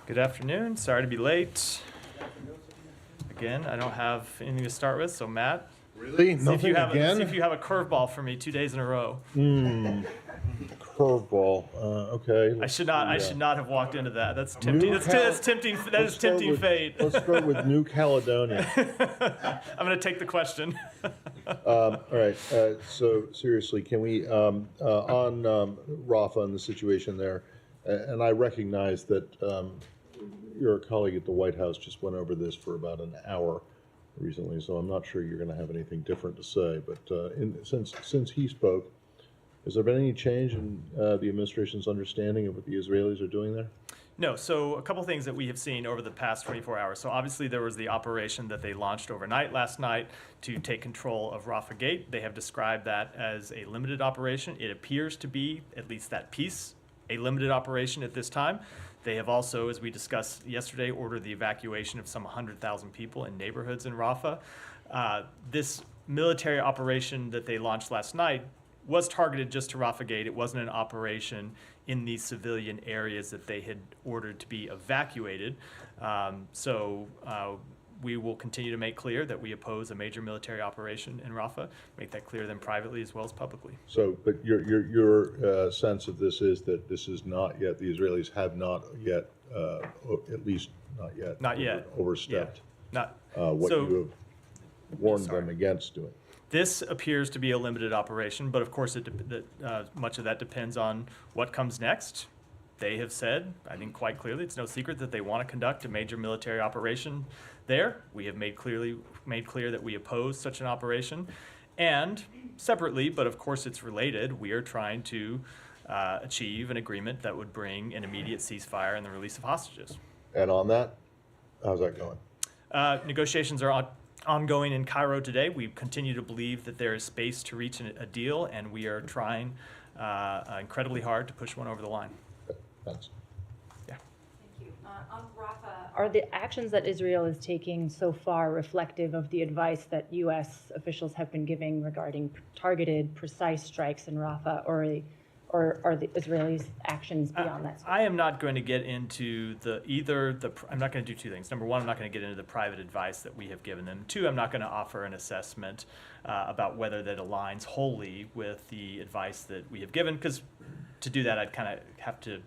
Good afternoon. Sorry to be late. Again, I don't have anything to start with, so Matt, Really? see if you have a curveball for me 2 days in a row. Curveball. Okay. I should not have walked into that. That's tempting. That's tempting. That is tempting fate. Let's start with New Caledonia. I'm going to take the question. All right. So seriously, can we on Rafa and the situation there? And I recognize that your colleague at the White House just went over this for about an hour recently, so I'm not sure you're going to have anything different to say. But since he spoke, has there been any change in the administration's understanding of what the Israelis are doing there? No, so a couple things that we have seen over the past 24 hours. So obviously there was the operation that they launched overnight last night to take control of Rafah Gate. They have described that as a limited operation. It appears to be, at least that piece, a limited operation at this time. They have also, as we discussed yesterday, ordered the evacuation of some 100,000 people in neighborhoods in Rafah. This military operation that they launched last night was targeted just to Rafah Gate. It wasn't an operation in these civilian areas that they had ordered to be evacuated. We will continue to make clear that we oppose a major military operation in Rafah, make that clear then privately as well as publicly. So, but your sense of this is that this is not yet, the Israelis have not yet, at least not yet, overstepped what you have warned them against doing. This appears to be a limited operation, but of course much of that depends on what comes next. They have said, I think quite clearly, it's no secret that they want to conduct a major military operation there. We have made clear that we oppose such an operation. And separately, but of course it's related, we are trying to achieve an agreement that would bring an immediate ceasefire and the release of hostages. And on that, how's that going? Negotiations are ongoing in Cairo today. We continue to believe that there is space to reach a deal, and we are trying incredibly hard to push one over the line. Thanks. Yeah. Thank you. On Rafah, are the actions that Israel is taking so far reflective of the advice that U.S. officials have been giving regarding targeted, precise strikes in Rafah, or are the Israelis' actions beyond that? I am not going to get into I'm not going to do two things. Number one, I'm not going to get into the private advice that we have given them. Two, I'm not going to offer an assessment about whether that aligns wholly with the advice that we have given, because to do that, I'd kind of have to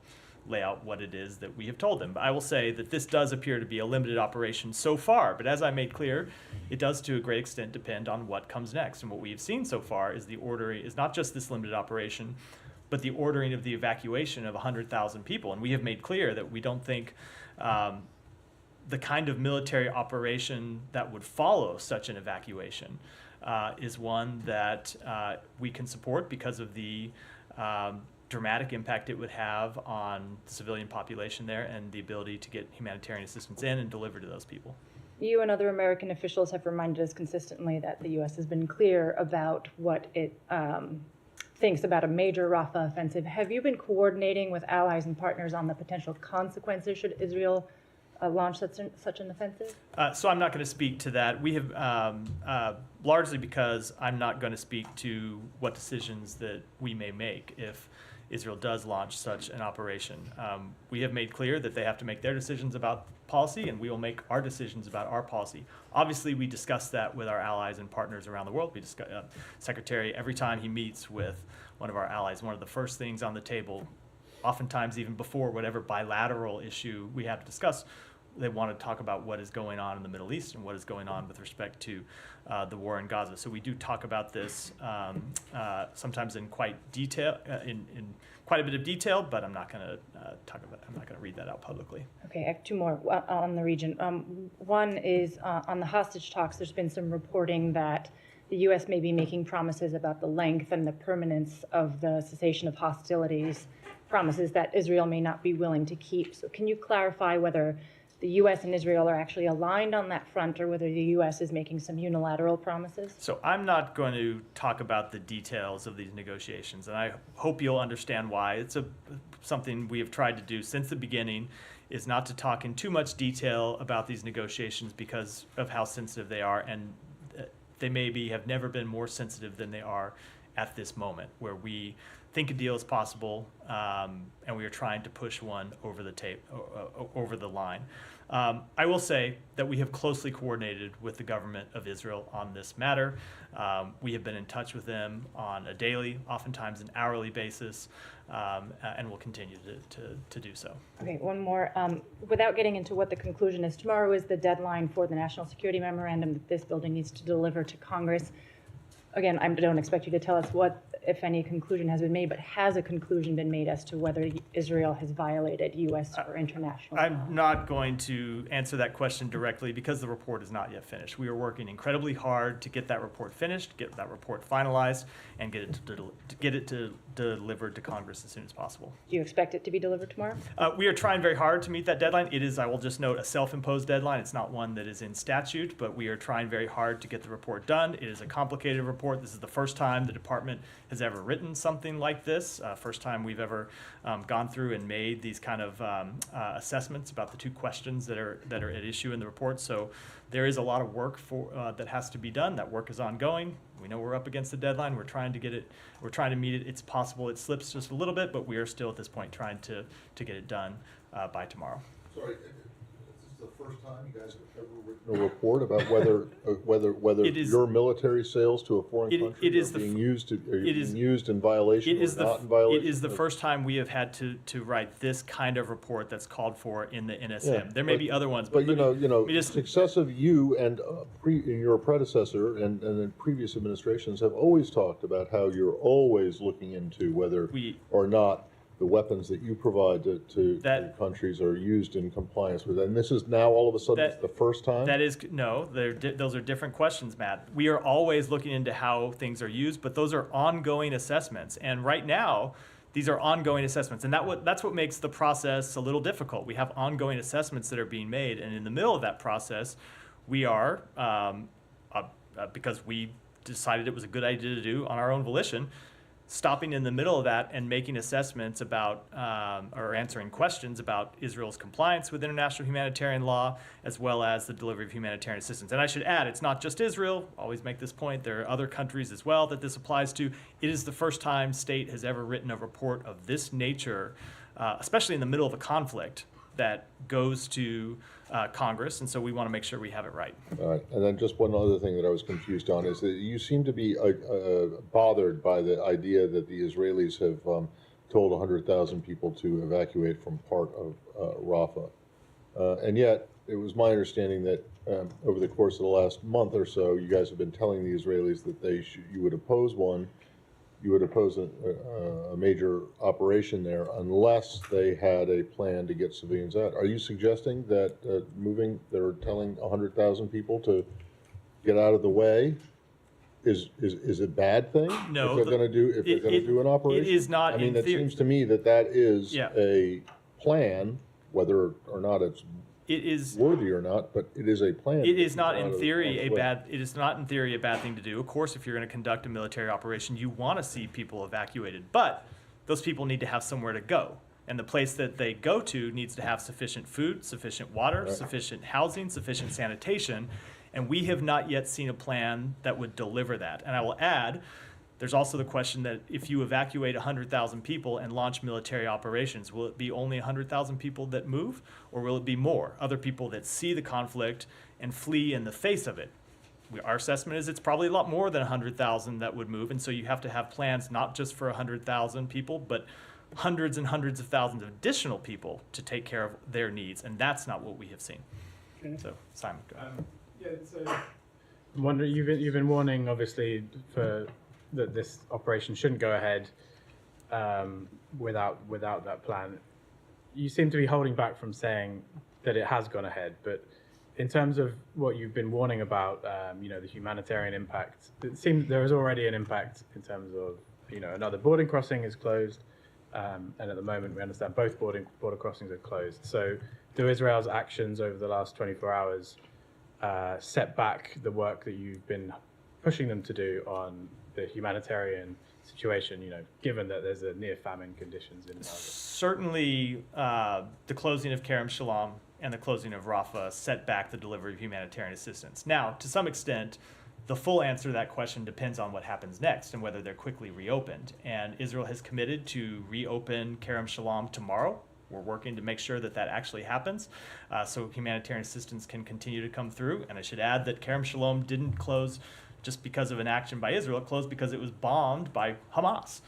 lay out what it is that we have told them. But I will say that this does appear to be a limited operation so far, but as I made clear, it does to a great extent depend on what comes next. And what we have seen so far is the ordering is not just this limited operation, but the ordering of the evacuation of 100,000 people. And we have made clear that we don't think the kind of military operation that would follow such an evacuation is one that we can support because of the dramatic impact it would have on the civilian population there and the ability to get humanitarian assistance in and deliver to those people. You and other American officials have reminded us consistently that the U.S. has been clear about what it thinks about a major Rafah offensive. Have you been coordinating with allies and partners on the potential consequences should Israel launch such an offensive? So I'm not going to speak to that. We have, largely because I'm not going to speak to what decisions that we may make if Israel does launch such an operation. We have made clear that they have to make their decisions about policy, and we will make our decisions about our policy. Obviously, we discuss that with our allies and partners around the world. We discuss, Secretary, every time he meets with one of our allies, one of the first things on the table, oftentimes even before whatever bilateral issue we have to discuss, they want to talk about what is going on in the Middle East and what is going on with respect to the war in Gaza. So we do talk about this sometimes in quite a bit of detail, but I'm not going to I'm not going to read that out publicly. Okay, I have two more on the region. One is on the hostage talks. There's been some reporting that the U.S. may be making promises about the length and the permanence of the cessation of hostilities, promises that Israel may not be willing to keep. So can you clarify whether the U.S. and Israel are actually aligned on that front, or whether the U.S. is making some unilateral promises? So I'm not going to talk about the details of these negotiations, and I hope you'll understand why. It's something we have tried to do since the beginning, is not to talk in too much detail about these negotiations because of how sensitive they are, and they maybe have never been more sensitive than they are at this moment, where we think a deal is possible, and we are trying to push one over the line. I will say that we have closely coordinated with the government of Israel on this matter. We have been in touch with them on a daily, oftentimes an hourly basis, and will continue to do so. Okay, one more. Without getting into what the conclusion is, tomorrow is the deadline for the National Security Memorandum that this building needs to deliver to Congress. Again, I don't expect you to tell us what, if any, conclusion has been made, but has a conclusion been made as to whether Israel has violated U.S. or international law? I'm not going to answer that question directly because the report is not yet finished. We are working incredibly hard to get that report finished, get that report finalized, and get it delivered to Congress as soon as possible. Do you expect it to be delivered tomorrow? We are trying very hard to meet that deadline. It is, I will just note, a self-imposed deadline. It's not one that is in statute, but we are trying very hard to get the report done. It is a complicated report. This is the first time the department has ever written something like this. First time we've ever gone through and made these kind of assessments about the two questions that are at issue in the report. So there is a lot of work that has to be done. That work is ongoing. We know we're up against the deadline. We're trying to get it. We're trying to meet it. It's possible it slips just a little bit, but we are still at this point trying to get it done by tomorrow. Sorry, is this the first time you guys have ever written a report about whether your military sales to a foreign country are being used in violation or not in violation? It is the first time we have had to write this kind of report that's called for in the NSM. Yeah, there may be other ones, but successive you and your predecessor and in previous administrations have always talked about how you're always looking into whether or not the weapons that you provide to countries are used in compliance with it. And this is now all of a sudden the first time? Those are different questions, Matt. We are always looking into how things are used, but those are ongoing assessments. And right now, these are ongoing assessments. And that's what makes the process a little difficult. We have ongoing assessments that are being made. And in the middle of that process, we are, because we decided it was a good idea to do on our own volition, stopping in the middle of that and making assessments about or answering questions about Israel's compliance with international humanitarian law, as well as the delivery of humanitarian assistance. And I should add, it's not just Israel. Always make this point. There are other countries as well that this applies to. It is the first time state has ever written a report of this nature, especially in the middle of a conflict, that goes to Congress, and so we want to make sure we have it right. All right, and then just one other thing that I was confused on is that you seem to be bothered by the idea that the Israelis have told 100,000 people to evacuate from part of Rafah. And yet, it was my understanding that over the course of the last month or so, you guys have been telling the Israelis that you would oppose a major operation there unless they had a plan to get civilians out. Are you suggesting that they're telling 100,000 people to get out of the way is a bad thing? No. If they're going to do an operation? It is not. I mean, it seems to me that is a plan, whether or not it's worthy or not, but it is a plan. It is not in theory a bad thing to do. Of course, if you're going to conduct a military operation, you want to see people evacuated, but those people need to have somewhere to go. And the place that they go to needs to have sufficient food, sufficient water, sufficient housing, sufficient sanitation, and we have not yet seen a plan that would deliver that. And I will add, there's also the question that if you evacuate 100,000 people and launch military operations, will it be only 100,000 people that move, or will it be more? Other people that see the conflict and flee in the face of it. Our assessment is it's probably a lot more than 100,000 that would move, and so you have to have plans not just for 100,000 people, but hundreds and hundreds of thousands of additional people to take care of their needs, and that's not what we have seen. So, Simon, go ahead. I'm wondering, you've been warning, obviously, that this operation shouldn't go ahead without that plan. You seem to be holding back from saying that it has gone ahead, but in terms of what you've been warning about, the humanitarian impact, it seems there is already an impact in terms of, another boarding crossing is closed, and at the moment we understand both border crossings are closed. So do Israel's actions over the last 24 hours set back the work that you've been pushing them to do on the humanitarian situation, given that there's a near famine conditions in Gaza? Certainly, the closing of Kerem Shalom and the closing of Rafah set back the delivery of humanitarian assistance. Now, to some extent, the full answer to that question depends on what happens next and whether they're quickly reopened. And Israel has committed to reopen Kerem Shalom tomorrow. We're working to make sure that that actually happens, so humanitarian assistance can continue to come through. And I should add that Kerem Shalom didn't close just because of an action by Israel. It closed because it was bombed by Hamas.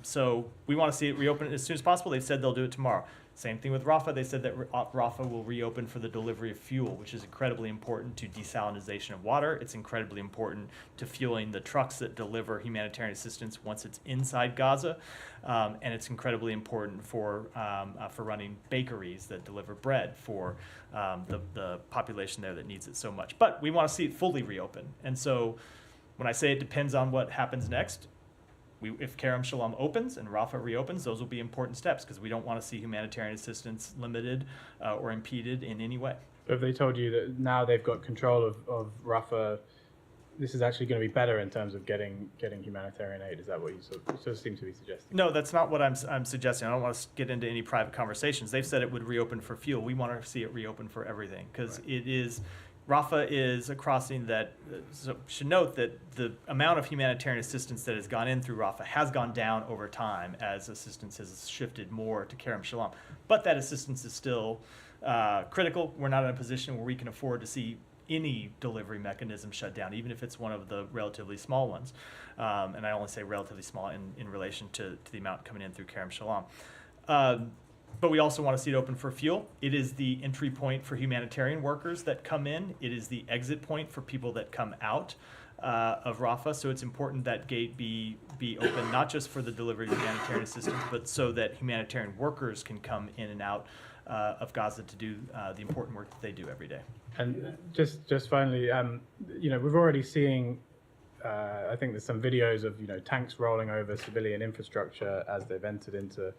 So we want to see it reopen as soon as possible. They've said they'll do it tomorrow. Same thing with Rafah. They said that Rafah will reopen for the delivery of fuel, which is incredibly important to desalinization of water. It's incredibly important to fueling the trucks that deliver humanitarian assistance once it's inside Gaza. And it's incredibly important for running bakeries that deliver bread for the population there that needs it so much. But we want to see it fully reopen. And so when I say it depends on what happens next, if Kerem Shalom opens and Rafah reopens, those will be important steps because we don't want to see humanitarian assistance limited or impeded in any way. Have they told you that now they've got control of Rafah, this is actually going to be better in terms of getting humanitarian aid? Is that what you sort of seem to be suggesting? No, that's not what I'm suggesting. I don't want to get into any private conversations. They've said it would reopen for fuel. We want to see it reopen for everything because it is. Rafah is a crossing that should note that the amount of humanitarian assistance that has gone in through Rafah has gone down over time as assistance has shifted more to Kerem Shalom. But that assistance is still critical. We're not in a position where we can afford to see any delivery mechanism shut down, even if it's one of the relatively small ones. And I only say relatively small in relation to the amount coming in through Kerem Shalom. But we also want to see it open for fuel. It is the entry point for humanitarian workers that come in. It is the exit point for people that come out of Rafah. So it's important that gate be open, not just for the delivery of humanitarian assistance, but so that humanitarian workers can come in and out of Gaza to do the important work that they do every day. And just finally, we've already seen, I think there's some videos of, tanks rolling over civilian infrastructure as they've entered into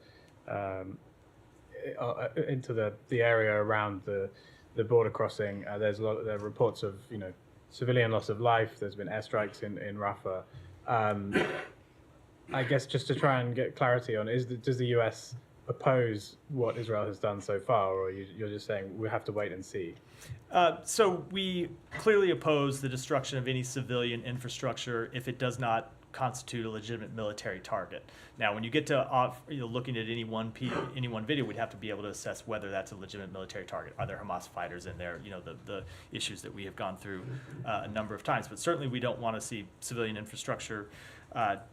the area around the border crossing. There are reports of civilian loss of life. There's been airstrikes in Rafah. I guess just to try and get clarity on, does the US oppose what Israel has done so far, or you're just saying we have to wait and see? So we clearly oppose the destruction of any civilian infrastructure if it does not constitute a legitimate military target. Now, when you get to looking at any one video, we'd have to be able to assess whether that's a legitimate military target. Are there Hamas fighters in there? The issues that we have gone through a number of times. But certainly, we don't want to see civilian infrastructure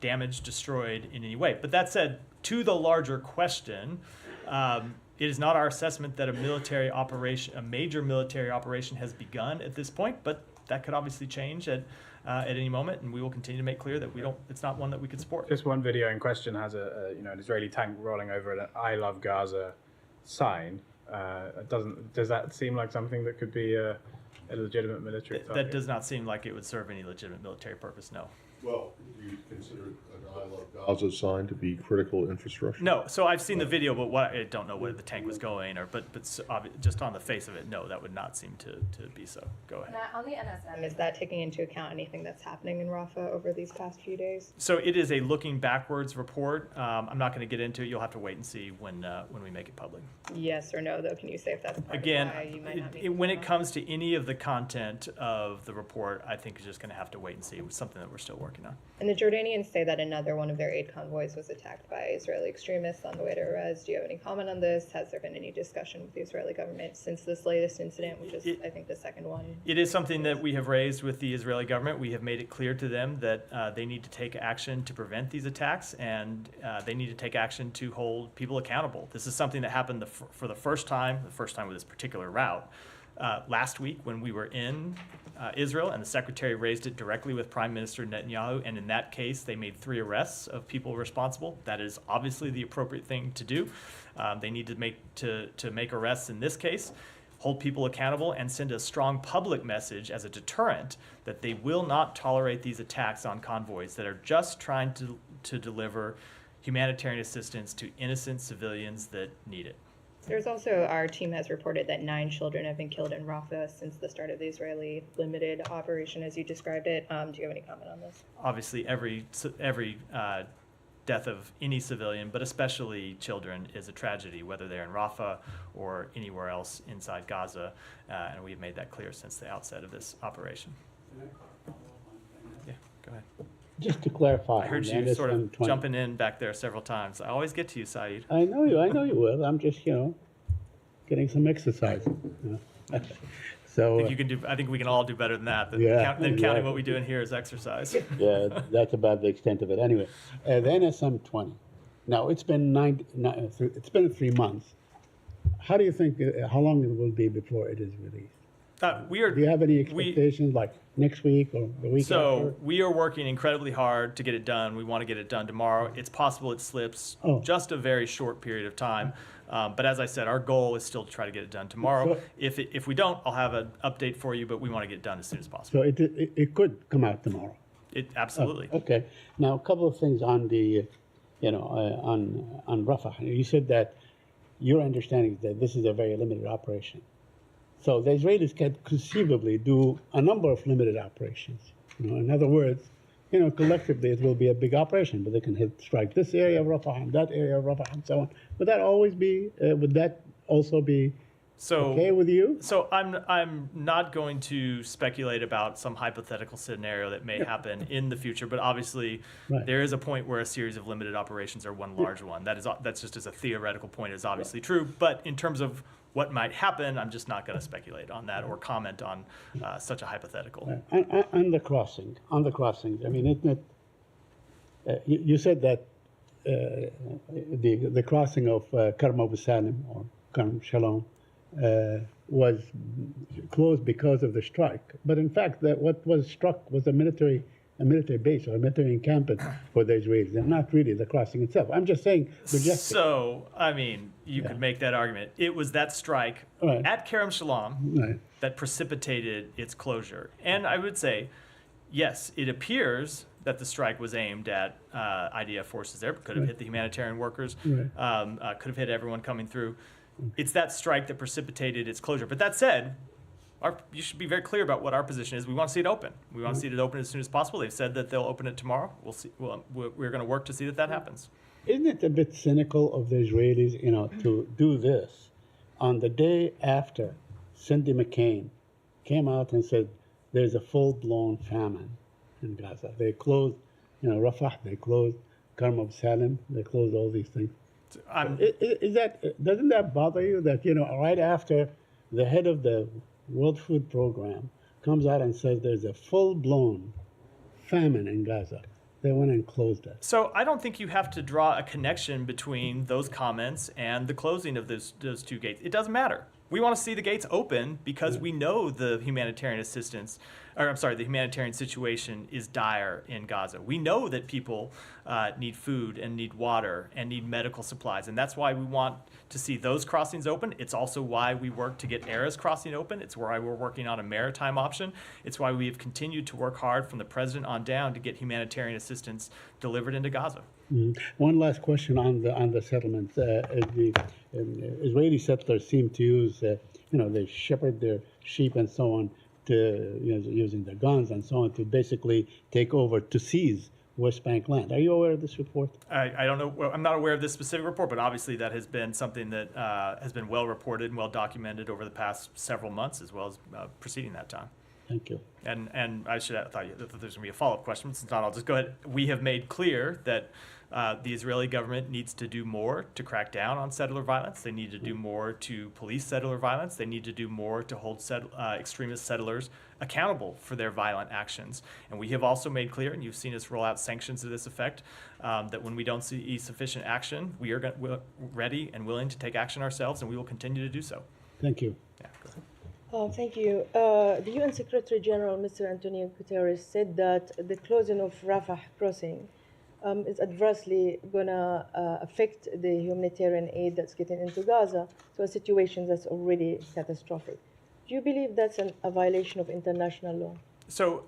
damaged, destroyed in any way. But that said, to the larger question, it is not our assessment that a major military operation has begun at this point. But that could obviously change at any moment, and we will continue to make clear that it's not one that we could support. This one video in question has an Israeli tank rolling over an "I love Gaza" sign. Does that seem like something that could be a legitimate military target? That does not seem like it would serve any legitimate military purpose. No. Well, do you consider an I love Gaza sign to be critical infrastructure? No. So I've seen the video, but I don't know where the tank was going, but just on the face of it, no, that would not seem to be so. Go ahead. Matt, on the NSM, is that taking into account anything that's happening in Rafah over these past few days? So it is a looking backwards report. I'm not going to get into it. You'll have to wait and see when we make it public. Yes or no, though? Can you say if that's part Again, of why you might not be when it comes to any of the content of the report, I think you're just going to have to wait and see. It's something that we're still working on. And the Jordanians say that another one of their aid convoys was attacked by Israeli extremists on the way to Erez. Do you have any comment on this? Has there been any discussion with the Israeli government since this latest incident, which is, I think, the second one? It is something that we have raised with the Israeli government. We have made it clear to them that they need to take action to prevent these attacks, and they need to take action to hold people accountable. This is something that happened for the first time with this particular route. Last week when we were in Israel, and the secretary raised it directly with Prime Minister Netanyahu, and in that case they made 3 arrests of people responsible. That is obviously the appropriate thing to do. They need to make arrests in this case, hold people accountable, and send a strong public message as a deterrent that they will not tolerate these attacks on convoys that are just trying to deliver humanitarian assistance to innocent civilians that need it. There's also, our team has reported that 9 children have been killed in Rafah since the start of the Israeli limited operation, as you described it. Do you have any comment on this? Obviously, every death of any civilian, but especially children, is a tragedy, whether they're in Rafah or anywhere else inside Gaza, and we've made that clear since the outset of this operation. Go ahead. Just to clarify. I heard on the you sort of NS-120. jumping in back there several times. I always get to you, Saeed. I know you will. I'm just, getting some exercise. So, I think we can all do better than that. Than, Yeah, than counting exactly. what we do in here as exercise. yeah, that's about the extent of it. Anyway, the NSM-20. Now, it's been 3 months. How do you think, how long it will be before it is released? We are. Do you have any expectations, like next week or the week So after? we are working incredibly hard to get it done. We want to get it done tomorrow. It's possible it slips Oh. just a very short period of time. But as I said, our goal is still to try to get it done tomorrow. So- If we don't, I'll have an update for you, but we want to get it done as soon as possible. So it could come out tomorrow. It absolutely. Okay. Now, a couple of things on the, on Rafah. You said that your understanding is that this is a very limited operation. So the Israelis can conceivably do a number of limited operations. In other words, collectively it will be a big operation, but they can strike this area of Rafah and that area of Rafah and so on. Would that also be So okay with you? So I'm not going to speculate about some hypothetical scenario that may happen in the future, but obviously Right. there is a point where a series of limited operations are one large one. That's just as a theoretical point is obviously true, but in terms of what might happen, I'm just not going to speculate on that or comment on such a hypothetical. On the crossings, I mean, isn't it, you said that the crossing of Karm Abu Salim or Karm Shalom was closed because of the strike. But in fact, what was struck was a military base or a military encampment for the Israelis, and not really the crossing itself. I'm just saying logistically. So, I mean, you could make that argument. It was that strike Right. at Kerem Shalom Right. that precipitated its closure. And I would say, yes, it appears that the strike was aimed at IDF forces there. Could have hit the humanitarian workers. Right. Could have hit everyone coming through. It's that strike that precipitated its closure. But that said, you should be very clear about what our position is. We want to see it open. We want to see it open as soon as possible. They've said that they'll open it tomorrow. We'll see. We're going to work to see that happens. Isn't it a bit cynical of the Israelis, to do this on the day after Cindy McCain came out and said there's a full-blown famine in Gaza? They closed, Rafah, they closed Karm Abu Salim, they closed all these things. Doesn't that bother you that, right after the head of the World Food Program comes out and says there's a full-blown famine in Gaza, they went and closed it? So I don't think you have to draw a connection between those comments and the closing of those two gates. It doesn't matter. We want to see the gates open because we know the humanitarian the humanitarian situation is dire in Gaza. We know that people need food and need water and need medical supplies, and that's why we want to see those crossings open. It's also why we work to get Erez crossing open. It's why we're working on a maritime option. It's why we have continued to work hard from the president on down to get humanitarian assistance delivered into Gaza. Mm-hmm. One last question on the settlements. The Israeli settlers seem to use, they shepherd their sheep and so on to, using their guns and so on to basically take over, to seize West Bank land. Are you aware of this report? I don't know. Well, I'm not aware of this specific report, but obviously that has been something that has been well reported and well documented over the past several months, as well as preceding that time. Thank you. And I thought there was going to be a follow-up question, but since not, I'll just go ahead. We have made clear that the Israeli government needs to do more to crack down on settler violence. They need to do more to police settler violence. They need to do more to hold extremist settlers accountable for their violent actions. And we have also made clear, and you've seen us roll out sanctions to this effect, that when we don't see sufficient action, we're ready and willing to take action ourselves, and we will continue to do so. Thank you. Yeah, go ahead. Thank you. The UN Secretary General, Mr. Antonio Guterres, said that the closing of Rafah crossing is adversely going to affect the humanitarian aid that's getting into Gaza to a situation that's already catastrophic. Do you believe that's a violation of international law? So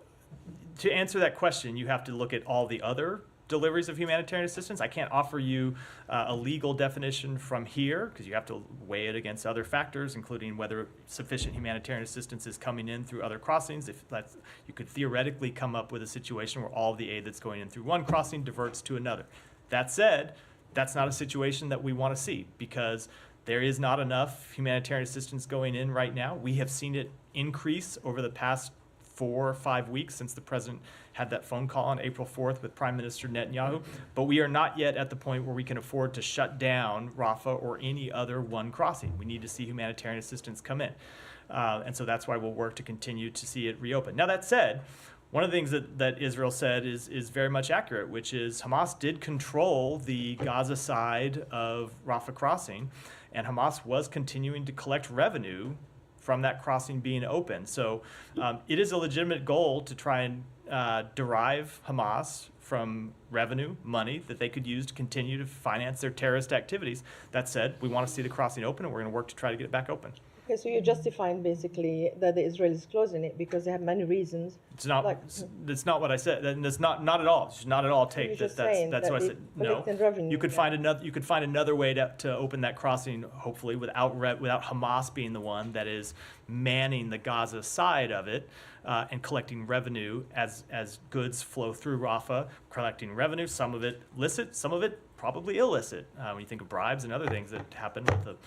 to answer that question, you have to look at all the other deliveries of humanitarian assistance. I can't offer you a legal definition from here because you have to weigh it against other factors, including whether sufficient humanitarian assistance is coming in through other crossings. If that's, you could theoretically come up with a situation where all of the aid that's going in through one crossing diverts to another. That said, that's not a situation that we want to see because there is not enough humanitarian assistance going in right now. We have seen it increase over the past 4 or 5 weeks since the president had that phone call on April 4th with Prime Minister Netanyahu, but we are not yet at the point where we can afford to shut down Rafah or any other one crossing. We need to see humanitarian assistance come in. And so that's why we'll work to continue to see it reopen. Now, that said, one of the things that Israel said is very much accurate, which is Hamas did control the Gaza side of Rafah crossing, and Hamas was continuing to collect revenue from that crossing being open. So it is a legitimate goal to try and derive Hamas from revenue, money that they could use to continue to finance their terrorist activities. That said, we want to see the crossing open, and we're going to work to try to get it back open. Okay, so you're justifying basically that the Israelis closing it because they have many reasons. It's not. Like- That's not what I said. And it's not at all. You should not at all take You're that. just saying That's that what I they said. No. collect revenue, You could yeah. find another. You could find another way to open that crossing, hopefully without Hamas being the one that is manning the Gaza side of it and collecting revenue as goods flow through Rafah. Collecting revenue, some of it licit, some of it probably illicit. When you think of bribes and other things that happen with the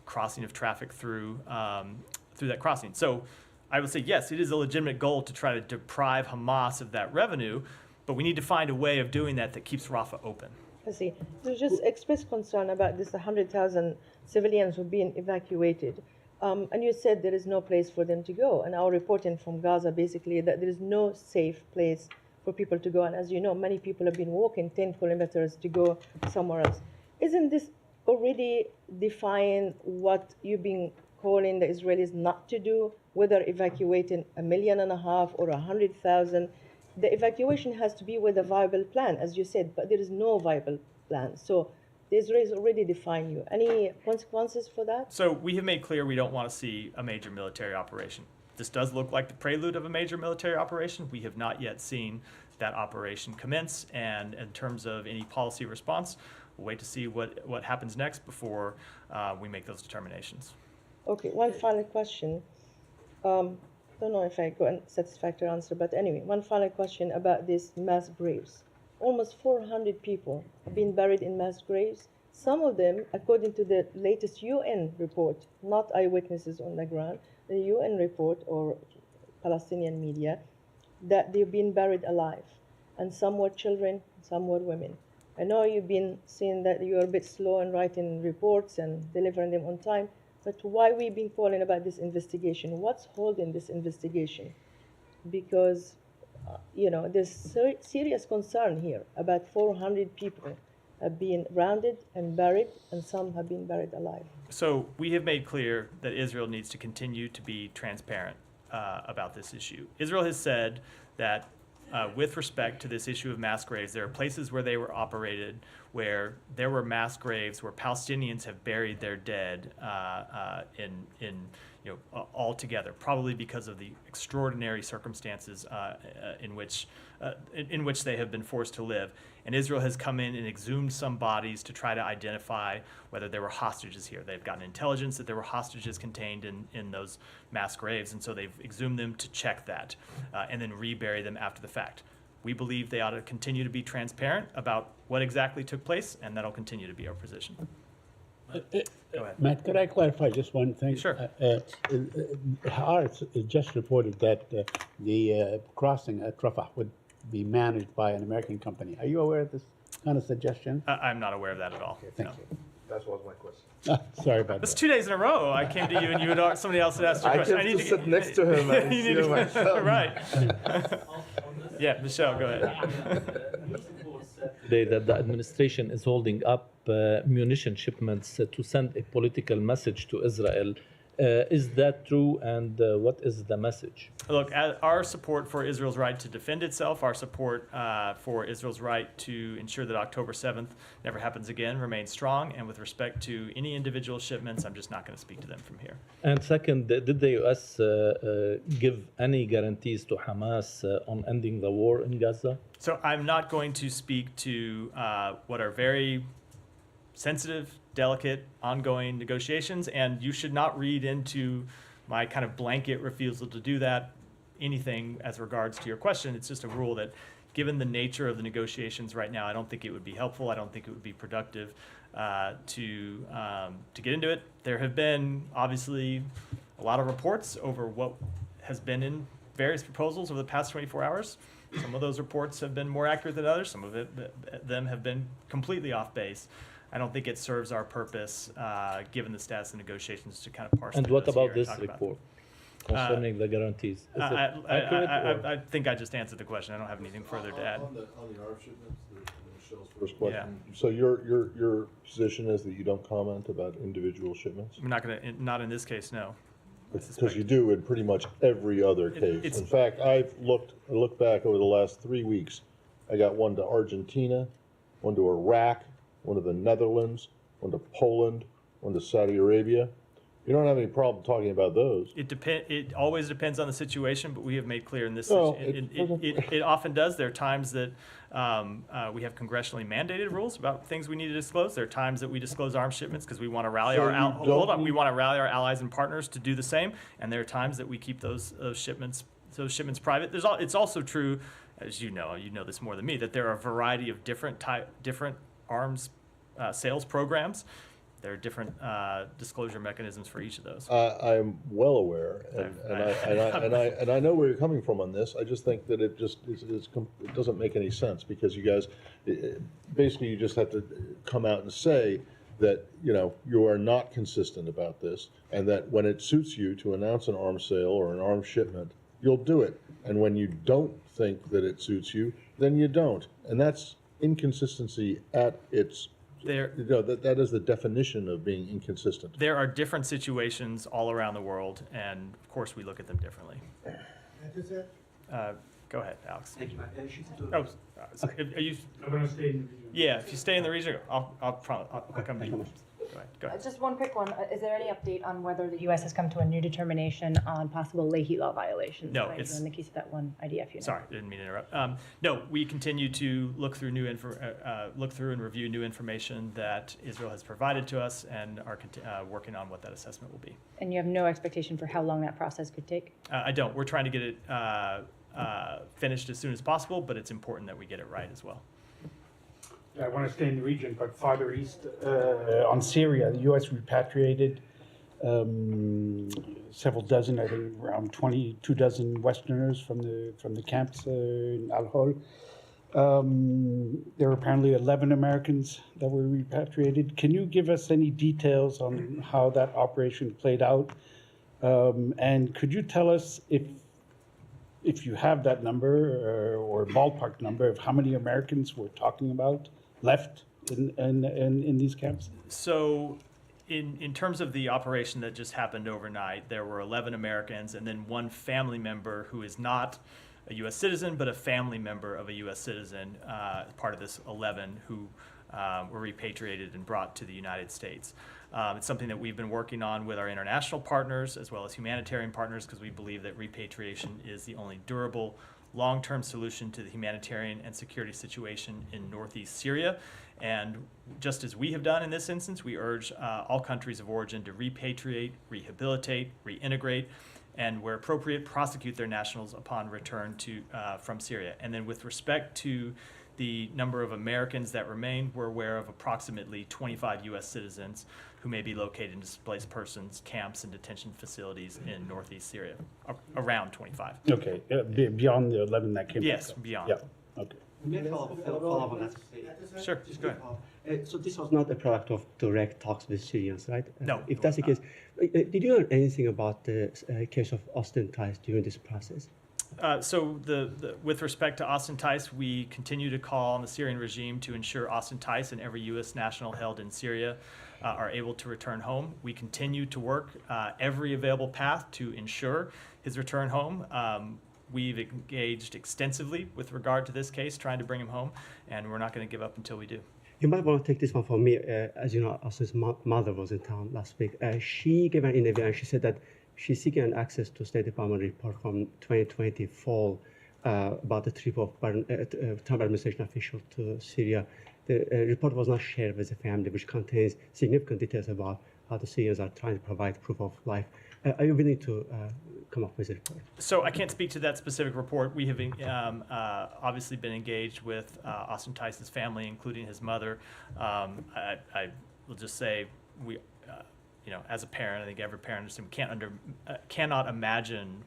crossing of traffic through that crossing. So I would say, yes, it is a legitimate goal to try to deprive Hamas of that revenue, but we need to find a way of doing that keeps Rafah open. I see. You just expressed concern about this 100,000 civilians who are being evacuated. And you said there is no place for them to go. And our reporting from Gaza basically that there is no safe place for people to go. And as you know, many people have been walking 10 kilometers to go somewhere else. Isn't this already define what you've been calling the Israelis not to do, whether evacuating 1.5 million or 100,000? The evacuation has to be with a viable plan, as you said, but there is no viable plan. So the Israelis already define you. Any consequences for that? So we have made clear we don't want to see a major military operation. This does look like the prelude of a major military operation. We have not yet seen that operation commence, and in terms of any policy response, we'll wait to see what happens next before we make those determinations. Okay, one final question. Don't know if I got a satisfactory answer, but anyway, one final question about these mass graves. Almost 400 people have been buried in mass graves. Some of them, according to the latest UN report, not eyewitnesses on the ground, the UN report or Palestinian media, that they've been buried alive. And some were children, some were women. I know you've been saying that you're a bit slow in writing reports and delivering them on time, but why we've been calling about this investigation? What's holding this investigation? Because, there's serious concern here about 400 people have been rounded and buried, and some have been buried alive. So we have made clear that Israel needs to continue to be transparent about this issue. Israel has said that with respect to this issue of mass graves, there are places where they were operated where there were mass graves where Palestinians have buried their dead all together, probably because of the extraordinary circumstances in which they have been forced to live. And Israel has come in and exhumed some bodies to try to identify whether there were hostages here. They've gotten intelligence that there were hostages contained in those mass graves, and so they've exhumed them to check that and then rebury them after the fact. We believe they ought to continue to be transparent about what exactly took place, and that'll continue to be our position. Go ahead. Matt, could I clarify just one thing? Sure. Haaretz just reported that the crossing at Rafah would be managed by an American company. Are you aware of this kind of suggestion? I'm not aware of that at all. Thank No. you. That was my question. Sorry about That's that. 2 days in a row. I came to you and somebody else had asked you a question. I have to sit next to him and You see need to- myself. Right. Yeah, Michelle, go ahead. Today that the administration is holding up munition shipments to send a political message to Israel. Is that true, and what is the message? Look, our support for Israel's right to defend itself, our support for Israel's right to ensure that October 7th never happens again remains strong. And with respect to any individual shipments, I'm just not going to speak to them from here. And second, did the U.S. Give any guarantees to Hamas on ending the war in Gaza? So I'm not going to speak to what are very sensitive, delicate, ongoing negotiations, and you should not read into my kind of blanket refusal to do that anything as regards to your question. It's just a rule that, given the nature of the negotiations right now, I don't think it would be helpful. I don't think it would be productive to get into it. There have been obviously a lot of reports over what has been in various proposals over the past 24 hours. Some of those reports have been more accurate than others. Some of them have been completely off base. I don't think it serves our purpose, given the status of negotiations, to kind of parse And through what those about here and this talk about report concerning the guarantees? Is it accurate or- I think I just answered the question. I don't have anything further to add. On the ARM shipments, Michelle's first question. So your position is that you don't comment about individual shipments? I'm not in this case, no. Because you do in pretty much every other case. it's- In fact, I looked back over the last 3 weeks. I got one to Argentina, one to Iraq, one to the Netherlands, one to Poland, one to Saudi Arabia. You don't have any problem talking about those. It always depends on the situation, but we have made clear in this, Well, it often does. There are times that we have congressionally mandated rules about things we need to disclose. There are times that we disclose arms shipments because we want to rally So you don't we want to rally our allies and partners to do the same. And there are times that we keep those shipments private. It's also true, as you know this more than me, that there are a variety of different arms sales programs. There are different disclosure mechanisms for each of those. I'm well aware, and I know where you're coming from on this. I just think that it doesn't make any sense because you guys, basically, you just have to come out and say that you are not consistent about this, and that when it suits you to announce an arms sale or an arms shipment, you'll do it, and when you don't think that it suits you, then you don't, and that's inconsistency at its. That is the definition of being inconsistent. There are different situations all around the world, and of course we look at them differently. Go ahead, Alex. Thank you. Are you? I'm going to stay in the region. Yeah, if you stay in the region, I'll come to you. Go ahead. Just one quick one. Is there any update on whether the U.S. has come to a new determination on possible Leahy law violations? No, Right, it's- in the case of that one IDF unit. Sorry, didn't mean to interrupt. No, we continue to look through and review new information that Israel has provided to us, and are working on what that assessment will be. And you have no expectation for how long that process could take? I don't. We're trying to get it finished as soon as possible, but it's important that we get it right as well. I want to stay in the region, but farther east, on Syria, the U.S. repatriated several dozen, I think around 22 dozen Westerners from the camps in Al-Hol. There were apparently 11 Americans that were repatriated. Can you give us any details on how that operation played out? And could you tell us if you have that number or ballpark number of how many Americans we're talking about left in these camps? So in terms of the operation that just happened overnight, there were 11 Americans and then one family member who is not a U.S. citizen, but a family member of a U.S. citizen, part of this 11 who were repatriated and brought to the United States. It's something that we've been working on with our international partners as well as humanitarian partners, because we believe that repatriation is the only durable, long-term solution to the humanitarian and security situation in northeast Syria. And just as we have done in this instance, we urge all countries of origin to repatriate, rehabilitate, reintegrate, and where appropriate, prosecute their nationals upon return from Syria. And then with respect to the number of Americans that remain, we're aware of approximately 25 U.S. citizens who may be located in displaced persons camps and detention facilities in northeast Syria, around 25. Okay, beyond the 11 that came. Yes, back up. beyond. Yeah, okay. May I follow up on that? Sure, go ahead. So this was not a product of direct talks with Syrians, right? No, If it that's the was case, did you learn anything about the case of Austin Tice during this process? So with respect to Austin Tice, we continue to call on the Syrian regime to ensure Austin Tice and every U.S. national held in Syria are able to return home. We continue to work every available path to ensure his return home. We've engaged extensively with regard to this case, trying to bring him home, and we're not going to give up until we do. You might want to take this one from me. As you know, Austin's mother was in town last week. She gave an interview and she said that she's seeking an access to State Department report from 2020 fall about the trip of Trump administration official to Syria. The report was not shared with the family, which contains significant details about how the Syrians are trying to provide proof of life. Are you willing to come up with a report? So I can't speak to that specific report. We have obviously been engaged with Austin Tice's family, including his mother. I will just say we. As a parent, I think every parent cannot imagine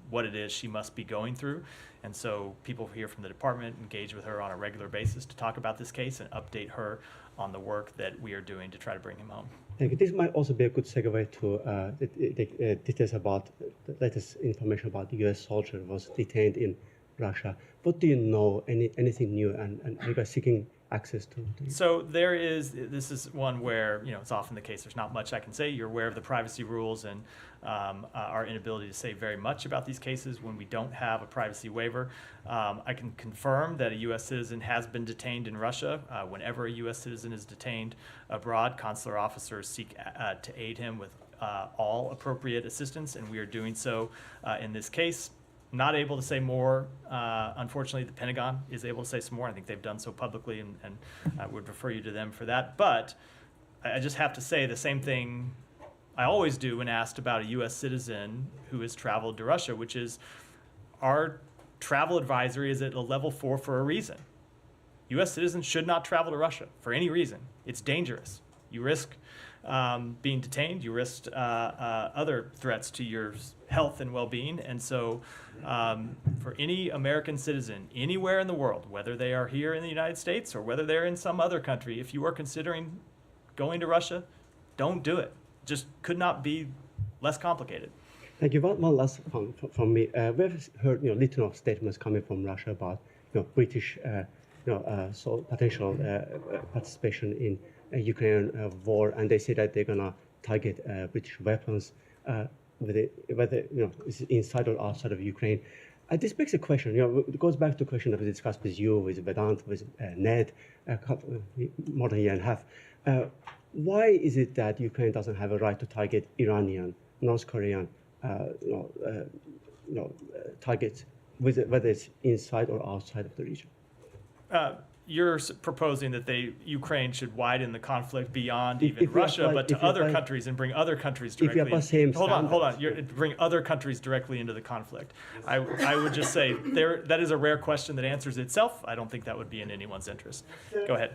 what it is she must be going through. And so people here from the department engage with her on a regular basis to talk about this case and update her on the work that we are doing to try to bring him home. Thank you. This might also be a good segue to the details about the latest information about the U.S. soldier was detained in Russia. What do you know? Anything new? And are you guys seeking access to? So this is one where, it's often the case, there's not much I can say. You're aware of the privacy rules and our inability to say very much about these cases when we don't have a privacy waiver. I can confirm that a U.S. citizen has been detained in Russia. Whenever a U.S. citizen is detained abroad, consular officers seek to aid him with all appropriate assistance, and we are doing so in this case. Not able to say more. Unfortunately, the Pentagon is able to say some more. I think they've done so publicly, and I would refer you to them for that. But I just have to say the same thing I always do when asked about a U.S. citizen who has traveled to Russia, which is our travel advisory is at a level 4 for a reason. U.S. citizens should not travel to Russia for any reason. It's dangerous. You risk being detained. You risk other threats to your health and well-being. And so for any American citizen anywhere in the world, whether they are here in the United States or whether they're in some other country, if you are considering going to Russia, don't do it. Just could not be less complicated. Thank you. One last from me. We've heard little statements coming from Russia about British so potential participation in Ukraine war, and they say that they're gonna target British weapons, whether it's inside or outside of Ukraine. This begs a question. It goes back to a question that we discussed with you, with Vedant, with Ned, more than a year and a half. Why is it that Ukraine doesn't have a right to target Iranian, North Korean, targets, whether it's inside or outside of the region? You're proposing that Ukraine should widen the conflict beyond even Russia, but to other countries and bring other countries directly. Hold on. Bring other countries directly into the conflict. I would just say that is a rare question that answers itself. I don't think that would be in anyone's interest. Go ahead.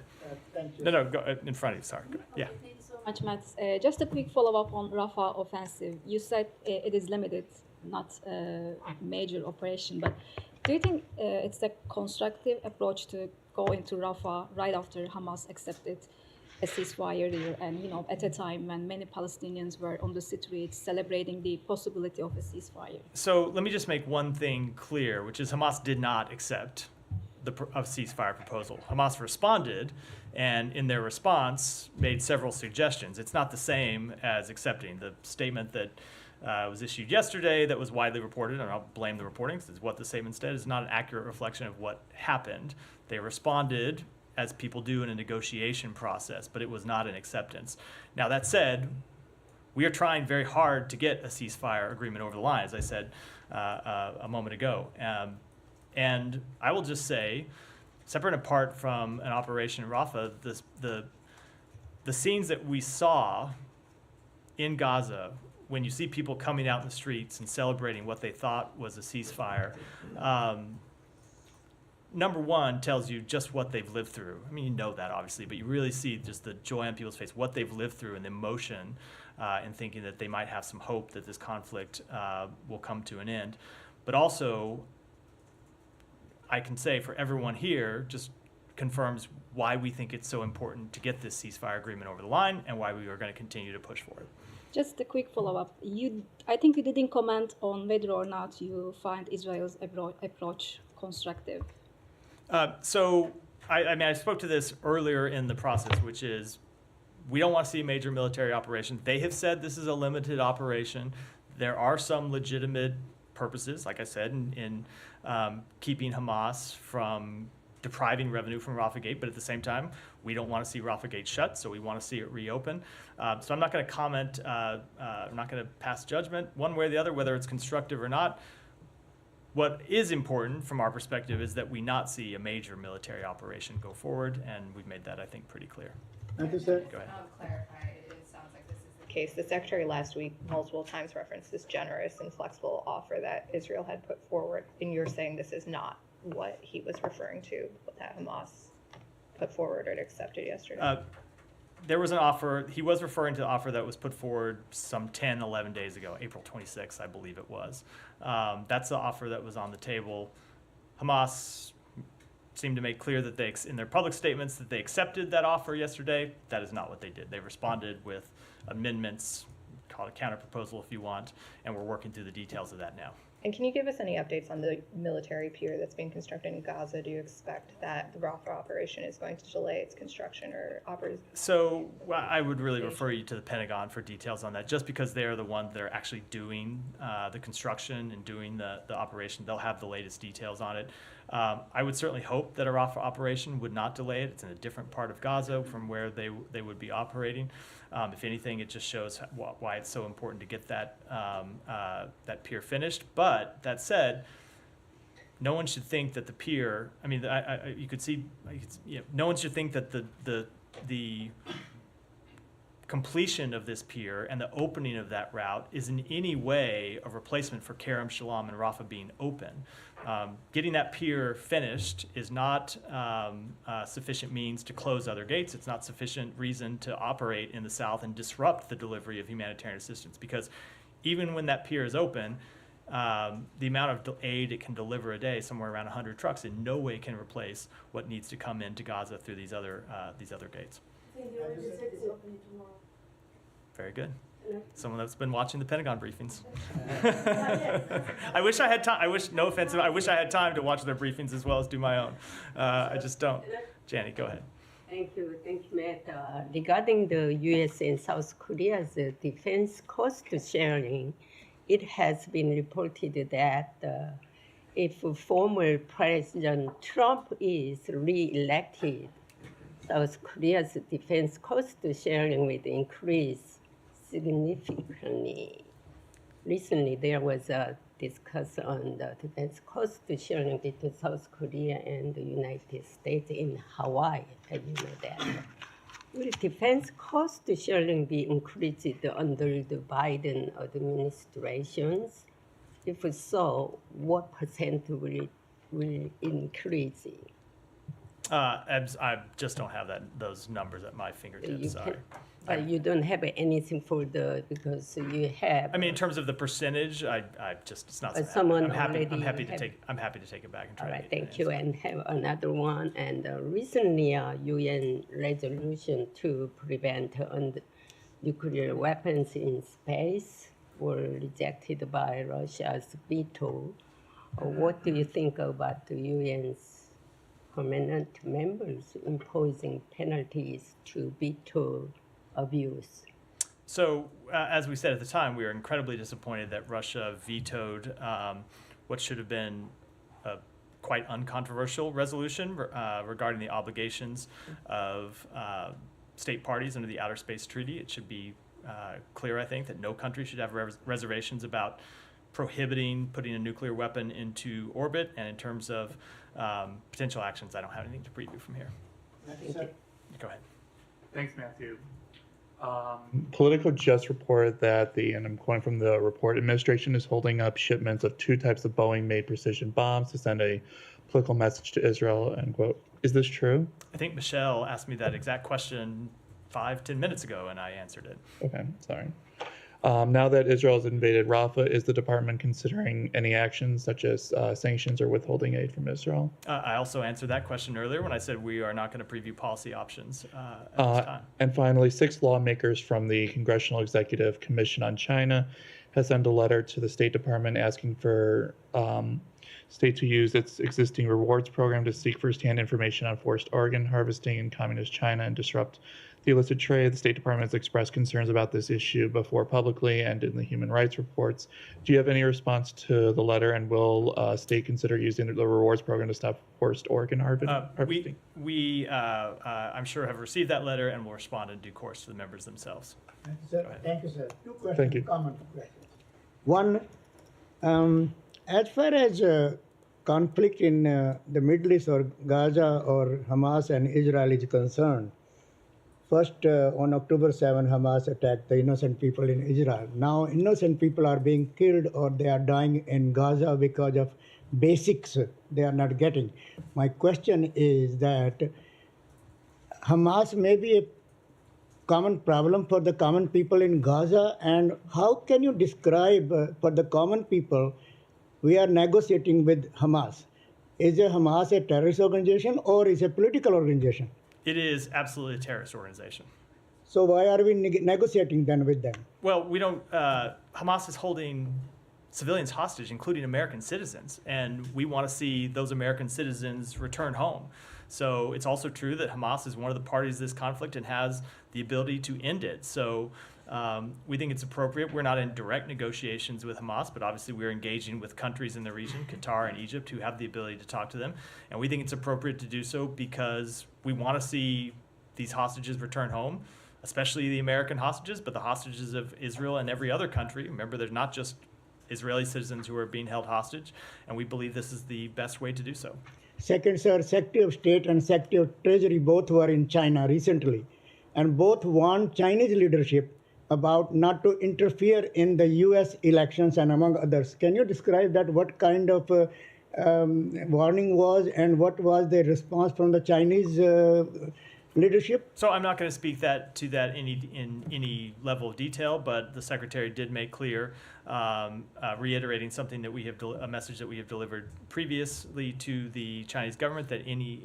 Thank you. No, go in front of you. Sorry. Yeah. Thank you so much, Matt. Just a quick follow-up on Rafah offensive. You said it is limited, not a major operation, but do you think it's a constructive approach to go into Rafah right after Hamas accepted a ceasefire there, and at a time when many Palestinians were on the streets celebrating the possibility of a ceasefire? So let me just make one thing clear, which is Hamas did not accept a ceasefire proposal. Hamas responded, and in their response made several suggestions. It's not the same as accepting. The statement that was issued yesterday that was widely reported, and I'll blame the reporting because it's what the statement said, is not an accurate reflection of what happened. They responded as people do in a negotiation process, but it was not an acceptance. Now, that said, we are trying very hard to get a ceasefire agreement over the line, as I said a moment ago. And I will just say, separate and apart from an operation in Rafah, the scenes that we saw in Gaza, when you see people coming out in the streets and celebrating what they thought was a ceasefire, number one, tells you just what they've lived through. I mean, you know that, obviously, but you really see just the joy on people's face, what they've lived through, and the emotion and thinking that they might have some hope that this conflict will come to an end. But also, I can say for everyone here, just confirms why we think it's so important to get this ceasefire agreement over the line and why we are going to continue to push for it. Just a quick follow-up. I think you didn't comment on whether or not you find Israel's approach constructive. So I spoke to this earlier in the process, which is we don't want to see a major military operation. They have said this is a limited operation. There are some legitimate purposes, like I said, in keeping Hamas from depriving revenue from Rafah Gate, but at the same time, we don't want to see Rafah Gate shut, so we want to see it reopen. So I'm not going to comment, I'm not going to pass judgment one way or the other, whether it's constructive or not. What is important from our perspective is that we not see a major military operation go forward, and we've made that, I think, pretty clear. Go ahead. Clarify, it sounds like this is the case. The Secretary last week multiple times referenced this generous and flexible offer that Israel had put forward, and you're saying this is not what he was referring to, that Hamas put forward or accepted yesterday? there was an offer. He was referring to the offer that was put forward some 10, 11 days ago, April 26th, I believe it was. That's the offer that was on the table. Hamas seemed to make clear that they, in their public statements, that they accepted that offer yesterday. That is not what they did. They responded with amendments, call it a counter proposal if you want, and we're working through the details of that now. And can you give us any updates on the military pier that's being constructed in Gaza? Do you expect that the Rafah operation is going to delay its construction or operation? So I would really refer you to the Pentagon for details on that, just because they're the ones that are actually doing the construction and doing the operation. They'll have the latest details on it. I would certainly hope that a Rafah operation would not delay it. It's in a different part of Gaza from where they would be operating. If anything, it just shows why it's so important to get that that pier finished. But that said, no one should think that the pier. I mean, you could see. No one should think that the completion of this pier and the opening of that route is in any way a replacement for Kerem Shalom and Rafah being open. Getting that pier finished is not sufficient means to close other gates. It's not sufficient reason to operate in the south and disrupt the delivery of humanitarian assistance, because even when that pier is open, the amount of aid it can deliver a day, somewhere around 100 trucks, in no way can replace what needs to come into Gaza through these other gates. Very good. Someone that's been watching the Pentagon briefings. I wish I had time. No offense. I wish I had time to watch their briefings as well as do my own. I just don't. Janie, go ahead. Thank you, Matt. Regarding the U.S. and South Korea's defense cost sharing, it has been reported that if former President Trump is re-elected, South Korea's defense cost sharing will increase significantly. Recently, there was a discussion on the defense cost sharing between South Korea and the United States in Hawaii. You know that. Will defense cost sharing be increased under the Biden administrations? If so, what percent will increase? I just don't have those numbers at my fingertips. Sorry. But you don't have anything for because you have. I mean, in terms of the percentage, I just it's not. Someone I'm happy to take it back and try. All right, thank you. And have another one. And recently, UN resolution to prevent nuclear weapons in space were rejected by Russia's veto. What do you think about the UN's permanent members imposing penalties to veto abuse? So, as we said at the time, we are incredibly disappointed that Russia vetoed what should have been a quite uncontroversial resolution regarding the obligations of state parties under the Outer Space Treaty. It should be clear, I think, that no country should have reservations about prohibiting putting a nuclear weapon into orbit. And in terms of potential actions, I don't have anything to preview from here. Go ahead. Thanks, Matthew. Politico just reported that and I'm quoting from the report, administration is holding up shipments of 2 types of Boeing-made precision bombs to send a political message to Israel, end quote. Is this true? I think Michelle asked me that exact question 5-10 minutes ago, and I answered it. Okay, sorry. Now that Israel has invaded Rafah, is the department considering any actions such as sanctions or withholding aid from Israel? I also answered that question earlier when I said we are not going to preview policy options at this time. And finally, 6 lawmakers from the Congressional Executive Commission on China has sent a letter to the State Department asking for state to use its existing rewards program to seek firsthand information on forced organ harvesting in communist China and disrupt the illicit trade. The State Department has expressed concerns about this issue before publicly and in the human rights reports. Do you have any response to the letter, and will state consider using the rewards program to stop forced organ harvesting? We I'm sure, have received that letter and will respond in due course to the members themselves. Thank you, sir. 2 questions. Thank you. Common questions. One, as far as conflict in the Middle East or Gaza or Hamas and Israel is concerned, first, on October 7, Hamas attacked the innocent people in Israel. Now, innocent people are being killed or they are dying in Gaza because of basics they are not getting. My question is that Hamas may be common problem for the common people in Gaza? And how can you describe for the common people, we are negotiating with Hamas. Is Hamas a terrorist organization or is a political organization? It is absolutely a terrorist organization. So why are we negotiating then with them? Well, we don't. Hamas is holding civilians hostage, including American citizens, and we want to see those American citizens return home. So it's also true that Hamas is one of the parties to this conflict and has the ability to end it. So we think it's appropriate. We're not in direct negotiations with Hamas, but obviously we're engaging with countries in the region, Qatar and Egypt, who have the ability to talk to them. And we think it's appropriate to do so because we want to see these hostages return home, especially the American hostages, but the hostages of Israel and every other country. Remember, there's not just Israeli citizens who are being held hostage, and we believe this is the best way to do so. Second, sir, Secretary of State and Secretary of Treasury both were in China recently, and both warned Chinese leadership about not to interfere in the U.S. elections and among others. Can you describe that? What kind of warning was, and what was the response from the Chinese leadership? So I'm not going to speak to that in any level of detail, but the Secretary did make clear, reiterating something that we have a message that we have delivered previously to the Chinese government, that any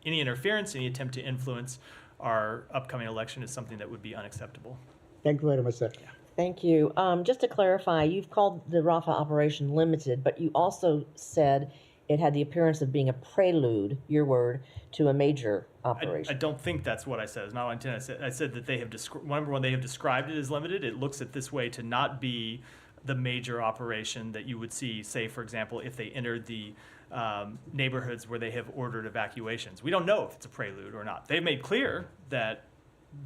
interference, any attempt to influence our upcoming election is something that would be unacceptable. Thank you very much, sir. Thank you. Just to clarify, you've called the Rafah operation limited, but you also said it had the appearance of being a prelude, your word, to a major operation. I don't think that's what I said. It's not what I intended. I said that they have when they have described it as limited, it looks at this way to not be the major operation that you would see, say, for example, if they entered the neighborhoods where they have ordered evacuations. We don't know if it's a prelude or not. They've made clear that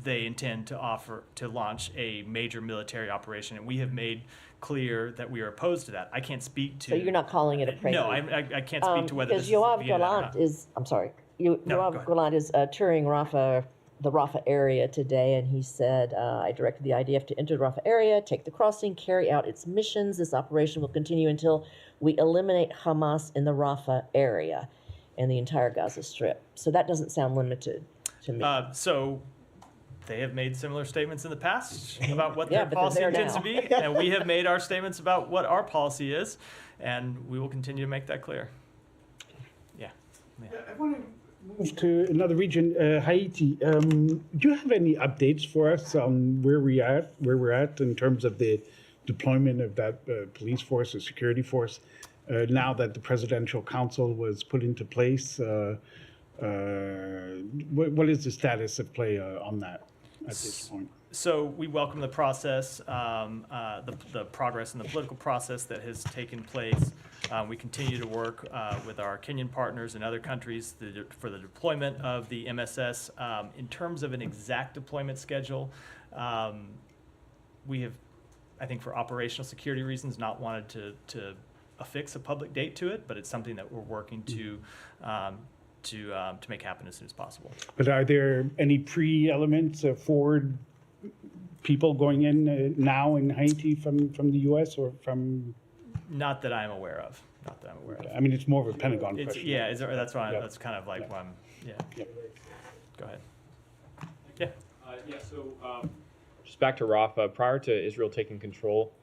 they intend to launch a major military operation, and we have made clear that we are opposed to that. I can't speak to. So you're not calling it a prelude? No, I can't speak to whether this because is the Yoav beginning or not. Yoav Gallant is touring the Rafah area today, and he said, I directed the IDF to enter the Rafah area, take the crossing, carry out its missions. This operation will continue until we eliminate Hamas in the Rafah area and the entire Gaza Strip. So that doesn't sound limited to me. So they have made similar statements in the past about what their policy intends to be, and we have made our statements about what our policy is, and we will continue to make that clear. Yeah. I want to move to another region, Haiti. Do you have any updates for us on where we're at in terms of the deployment of that police force or security force now that the Presidential Council was put into place? What is the status of play on that at this point? So we welcome the process, the progress in the political process that has taken place. We continue to work with our Kenyan partners and other countries for the deployment of the MSS. In terms of an exact deployment schedule, we have, I think for operational security reasons, not wanted to affix a public date to it, but it's something that we're working to make happen as soon as possible. But are there any pre-elements, forward people going in now in Haiti from the U.S. or from? Not that I'm aware of. Not that I'm aware of. I mean, it's more of a Pentagon question. Yeah, that's why. That's kind of like why I'm. Yeah. Yep. Go ahead. Yeah. So just back to Rafah. Prior to Israel taking control,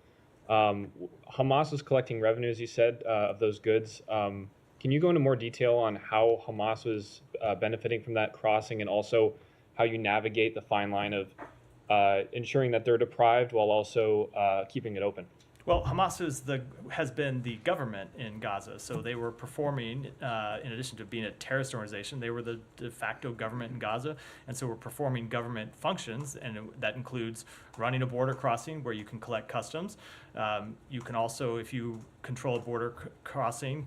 Hamas was collecting revenue, as you said, of those goods. Can you go into more detail on how Hamas was benefiting from that crossing, and also how you navigate the fine line of ensuring that they're deprived while also keeping it open? Well, Hamas has been the government in Gaza, so they were performing, in addition to being a terrorist organization, they were the de facto government in Gaza, and so we're performing government functions, and that includes running a border crossing where you can collect customs. You can also, if you control a border crossing,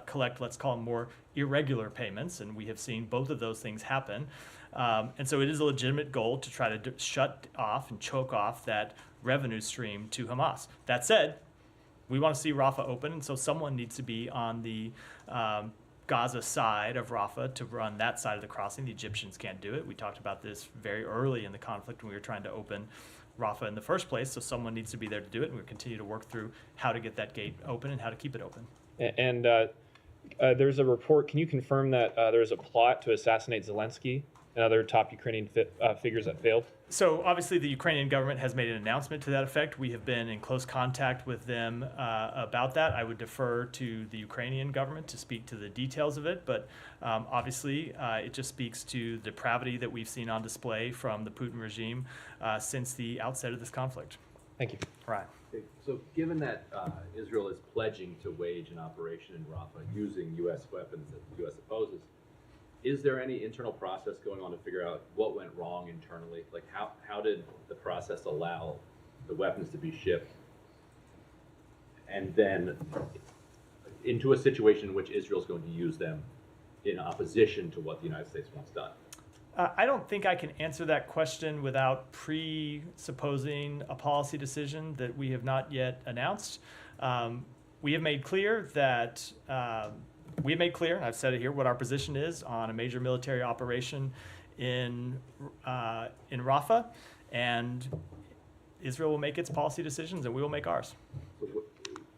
collect, let's call them more irregular payments, and we have seen both of those things happen. And so it is a legitimate goal to try to shut off and choke off that revenue stream to Hamas. That said, we want to see Rafah open, and so someone needs to be on the Gaza side of Rafah to run that side of the crossing. The Egyptians can't do it. We talked about this very early in the conflict when we were trying to open Rafah in the first place, so someone needs to be there to do it, and we'll continue to work through how to get that gate open and how to keep it open. And there's a report, can you confirm that there's a plot to assassinate Zelensky and other top Ukrainian figures that failed? So obviously the Ukrainian government has made an announcement to that effect. We have been in close contact with them about that. I would defer to the Ukrainian government to speak to the details of it, but obviously it just speaks to the depravity that we've seen on display from the Putin regime since the outset of this conflict. Thank you. Right. Okay, so given that Israel is pledging to wage an operation in Rafah using U.S. weapons that the U.S. opposes, is there any internal process going on to figure out what went wrong internally? Like how did the process allow the weapons to be shipped and then into a situation in which Israel is going to use them in opposition to what the United States wants done? I don't think I can answer that question without presupposing a policy decision that we have not yet announced. We have made clear that and I've said it here, what our position is on a major military operation in Rafah, and Israel will make its policy decisions, and we will make ours. So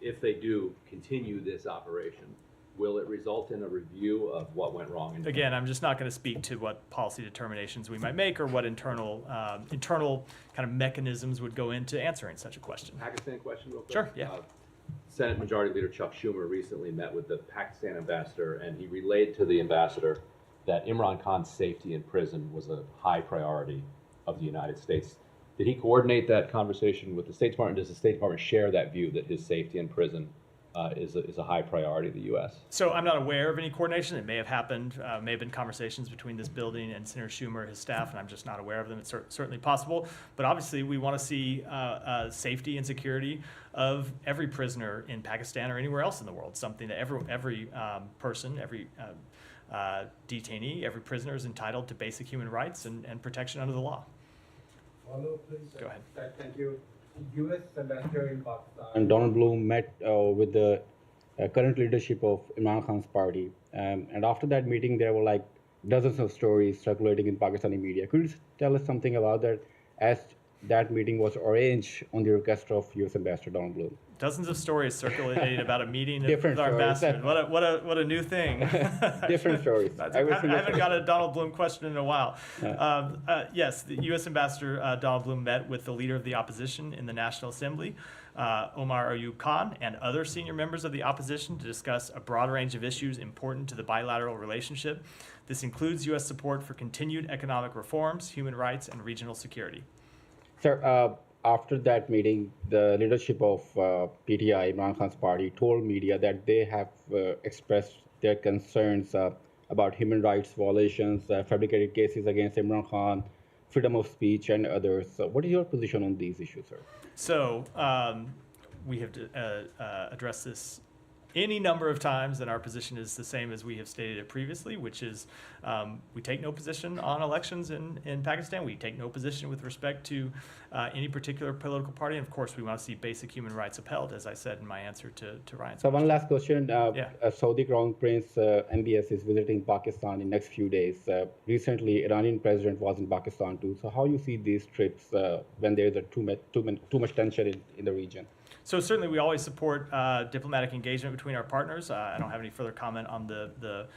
if they do continue this operation, will it result in a review of what went wrong? Again, I'm just not going to speak to what policy determinations we might make or what internal kind of mechanisms would go into answering such a question. Pakistan question real quick? Sure, yeah. Senate Majority Leader Chuck Schumer recently met with the Pakistan ambassador, and he relayed to the ambassador that Imran Khan's safety in prison was a high priority of the United States. Did he coordinate that conversation with the State Department? Does the State Department share that view that his safety in prison is a high priority of the U.S.? So I'm not aware of any coordination. It may have happened, may have been conversations between this building and Senator Schumer, his staff, and I'm just not aware of them. It's certainly possible. But obviously we want to see safety and security of every prisoner in Pakistan or anywhere else in the world, something that every person, every detainee, every prisoner is entitled to basic human rights and protection under the law. Follow, please. Go ahead. Thank you. U.S. Ambassador in Pakistan. And Donald Bloom met with the current leadership of Imran Khan's party. And after that meeting, there were like dozens of stories circulating in Pakistani media. Could you tell us something about that, as that meeting was arranged on the request of U.S. Ambassador Donald Bloom? Dozens of stories circulating about a meeting Different with our stories. ambassador. What a new thing. Different stories. I haven't got a Donald Bloom question in a while. Yes, the U.S. Ambassador Donald Bloom met with the leader of the opposition in the National Assembly, Omar Ayub Khan, and other senior members of the opposition to discuss a broad range of issues important to the bilateral relationship. This includes U.S. support for continued economic reforms, human rights, and regional security. Sir, after that meeting, the leadership of PTI, Imran Khan's party, told media that they have expressed their concerns about human rights violations, fabricated cases against Imran Khan, freedom of speech, and others. So what is your position on these issues, sir? So we have addressed this any number of times, and our position is the same as we have stated it previously, which is we take no position on elections in Pakistan. We take no position with respect to any particular political party. And of course, we want to see basic human rights upheld, as I said in my answer to Ryan's So question. one last question. Yeah. Saudi Crown Prince MBS is visiting Pakistan in next few days. Recently, Iranian president was in Pakistan too. So how you see these trips when there is too much tension in the region? So certainly we always support diplomatic engagement between our partners. I don't have any further comment on the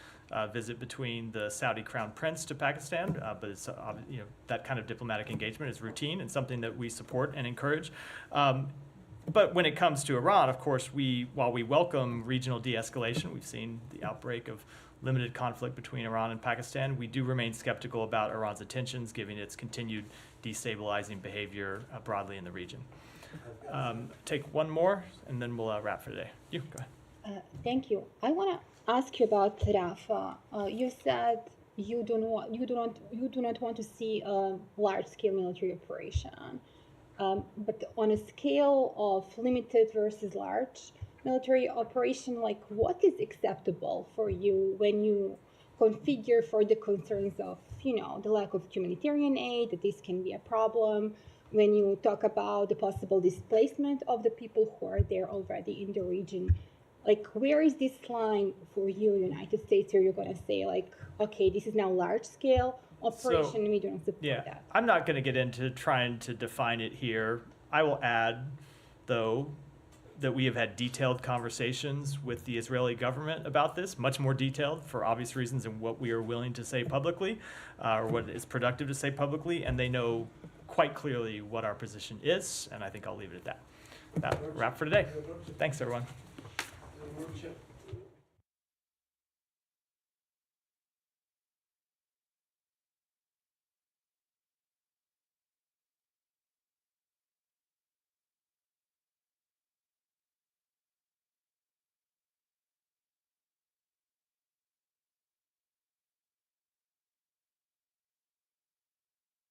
visit between the Saudi Crown Prince to Pakistan, but it's, that kind of diplomatic engagement is routine and something that we support and encourage. But when it comes to Iran, of course, while we welcome regional de-escalation, we've seen the outbreak of limited conflict between Iran and Pakistan, we do remain skeptical about Iran's intentions, given its continued destabilizing behavior broadly in the region. Take one more, and then we'll wrap for today. You go ahead. Thank you. I want to ask you about Rafah. You said you do not want to see a large-scale military operation, but on a scale of limited versus large military operation, like what is acceptable for you when you configure for the concerns of the lack of humanitarian aid, that this can be a problem? When you talk about the possible displacement of the people who are there already in the region, like where is this line for you, United States, where you're going to say like, okay, this is now large-scale operation, and we don't support that? I'm not going to get into trying to define it here. I will add, though, that we have had detailed conversations with the Israeli government about this, much more detailed for obvious reasons than what we are willing to say publicly, or what is productive to say publicly, and they know quite clearly what our position is, and I think I'll leave it at that. That wrap for today. Thanks, everyone.